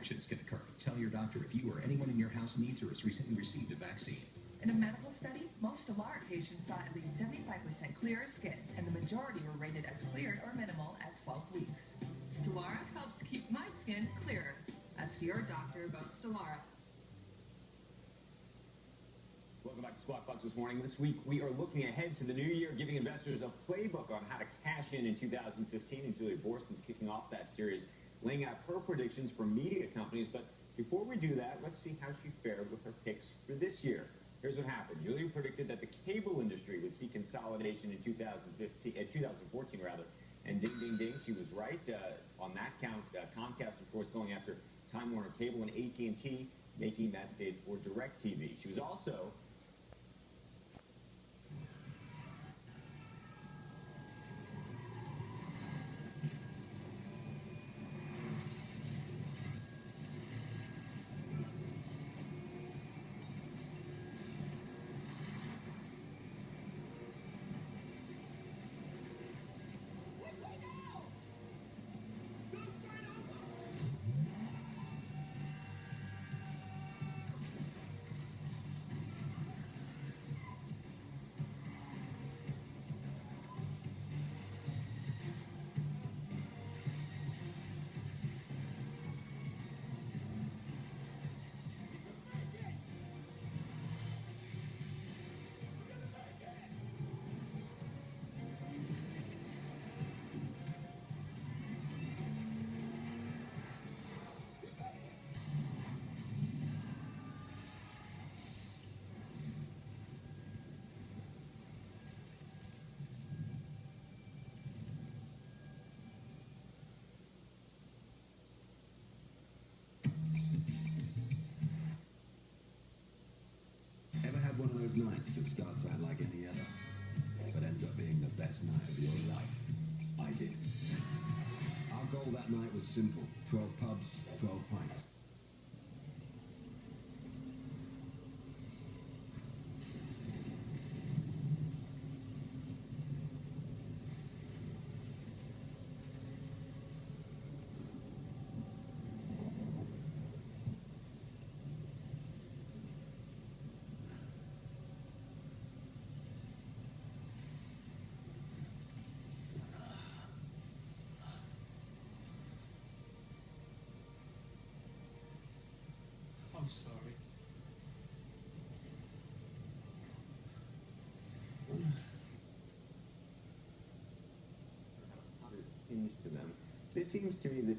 reactions can occur. Tell your doctor if you or anyone in your house needs or has recently received a vaccine. In a medical study, most Stelara patients saw at least 75% clearer skin, and the majority were rated as cleared or minimal at 12 weeks. Stelara helps keep my skin clearer. Ask your doctor about Stelara. Welcome back to Squawk Box this morning. This week, we are looking ahead to the new year, giving investors a playbook on how to cash in 2015. And Julia Borston's kicking off that series, laying out her predictions for media companies. But before we do that, let's see how she fared with her picks for this year. Here's what happened. Julia predicted that the cable industry would see consolidation in 2014, and ding, ding, ding, she was right. On that count, Comcast, of course, going after Time Warner Cable, and AT&T making that bid for DirecTV. She was also one of those nights that starts out like any other, but ends up being the best night of your life? I did. Our goal that night was simple: 12 pubs, 12 pints. I'm sorry. To them. This seems to me that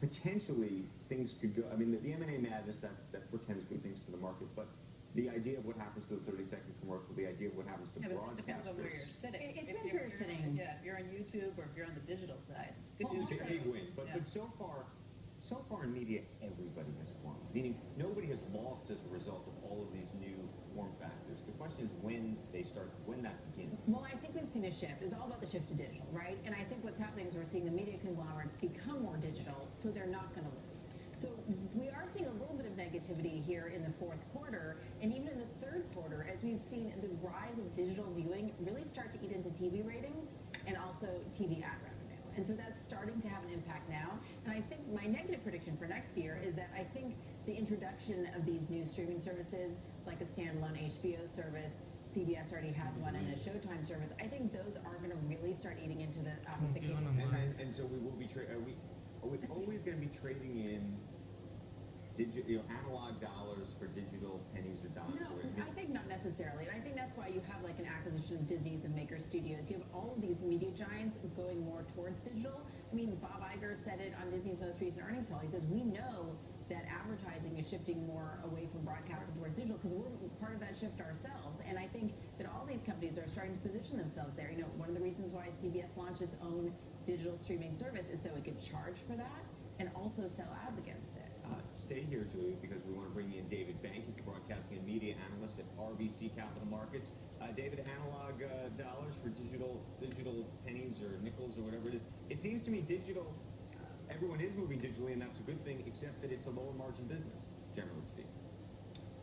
potentially things could go. I mean, the M&A madness that portends good things for the market, but the idea of what happens to the 30-second commercial, the idea of what happens to broadcasters. It depends on where you're sitting. It depends where you're sitting. Yeah, if you're on YouTube or if you're on the digital side. Good news. Big win, but so far in media, everybody has won. Meaning nobody has lost as a result of all of these new form factors. The question is when that begins. Well, I think we've seen a shift. It's all about the shift to digital, right? And I think what's happening is we're seeing the media conglomerates become more digital, so they're not going to lose. So we are seeing a little bit of negativity here in the fourth quarter, and even in the third quarter, as we've seen the rise of digital viewing really start to eat into TV ratings and also TV ad revenue. And so that's starting to have an impact now. And I think my negative prediction for next year is that I think the introduction of these new streaming services, like a standalone HBO service, CBS already has one, and a Showtime service, I think those are going to really start eating into the cable. And so we will be are we always going to be trading in analog dollars for digital pennies or dimes? No, I think not necessarily. And I think that's why you have like an acquisition of Disney's and Maker Studios. You have all of these media giants going more towards digital. I mean, Bob Iger said it on Disney's most recent earnings call. He says, we know that advertising is shifting more away from broadcast and towards digital because we're part of that shift ourselves. And I think that all these companies are starting to position themselves there. You know, one of the reasons why CBS launched its own digital streaming service is so it could charge for that and also sell ads against it. Stay here, Julie, because we want to bring in David Bank. He's the broadcasting and media analyst at RBC Capital Markets. David, analog dollars for digital pennies or nickels or whatever it is. It seems to me digital, everyone is moving digitally, and that's a good thing, except that it's a lower margin business, generally speaking.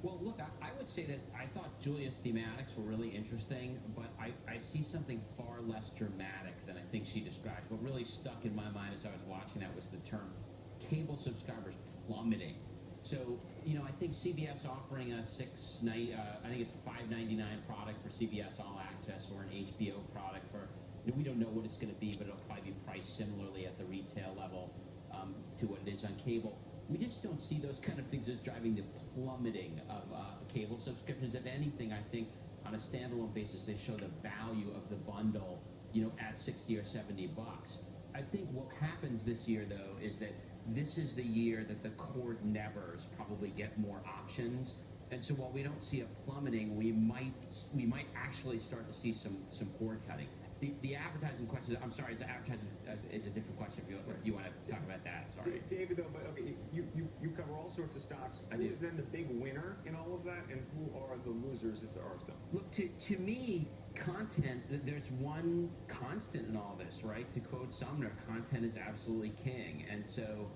Well, look, I would say that I thought Julia's thematics were really interesting, but I see something far less dramatic than I think she described. What really stuck in my mind as I was watching that was the term cable subscribers plummeting. So, you know, I think CBS offering a I think it's a $5.99 product for CBS All Access or an HBO product for, you know, we don't know what it's going to be, but it'll probably be priced similarly at the retail level to what it is on cable. We just don't see those kind of things as driving the plummeting of cable subscriptions. If anything, I think on a standalone basis, they show the value of the bundle, you know, at 60 or 70 bucks. I think what happens this year, though, is that this is the year that the cord nevers probably get more options. And so while we don't see a plummeting, we might actually start to see some cord cutting. The advertising question, I'm sorry, advertising is a different question if you want to talk about that. Sorry. David, though, but okay, you cover all sorts of stocks. Who is then the big winner in all of that, and who are the losers if there are some? Look, to me, content, there's one constant in all this, right? To quote Sumner, content is absolutely king. And so,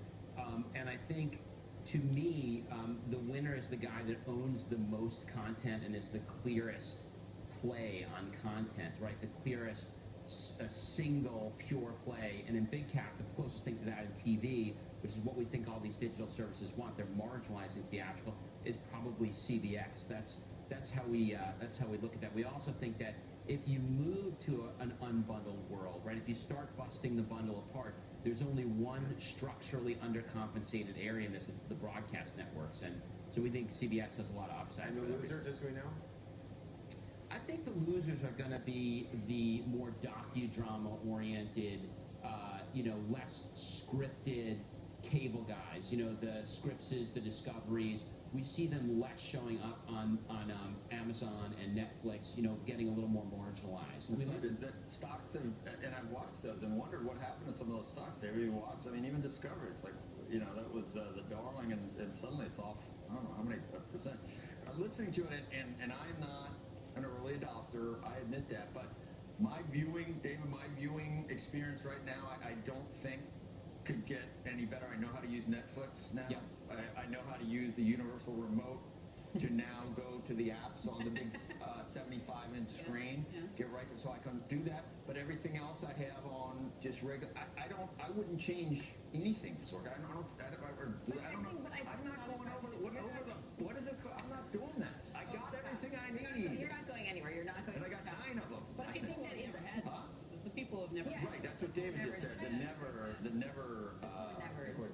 and I think, to me, the winner is the guy that owns the most content and is the clearest play on content, right? The clearest single pure play. And in big cap, the closest thing to that in TV, which is what we think all these digital services want, they're marginalizing theatrical, is probably CBX. That's how we look at that. We also think that if you move to an unbundled world, right? If you start busting the bundle apart, there's only one structurally undercompensated area in this. It's the broadcast networks, and so we think CBS has a lot of upside. And the loser, just so we know? I think the losers are going to be the more docudrama-oriented, you know, less scripted cable guys. You know, the Scripses, the Discoveries. We see them less showing up on Amazon and Netflix, you know, getting a little more marginalized. We looked at stocks, and I've watched those and wondered what happened to some of those stocks. They really watched. I mean, even Discovery, it's like, you know, that was the darling, and suddenly it's off, I don't know how many percent. I'm listening to it, and I'm not an early adopter, I admit that, but my viewing experience right now, I don't think could get any better. I know how to use Netflix now. Yeah. I know how to use the universal remote to now go to the apps on the big 75-inch screen. Yeah. Get right, so I can do that. But everything else I have on just regular. I wouldn't change anything, Sorg. I don't know. I'm not going over the. What is it? I'm not doing that. I got everything I need. You're not going anywhere. You're not going And I got 9 of them. But I think that it's the people who've never. Right, that's what David just said. The never. But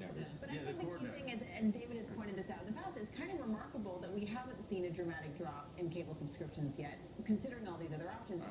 Yeah, I think the key thing is, and David has pointed this out in the past, it's kind of remarkable that we haven't seen a dramatic drop in cable subscriptions yet, considering all these other options.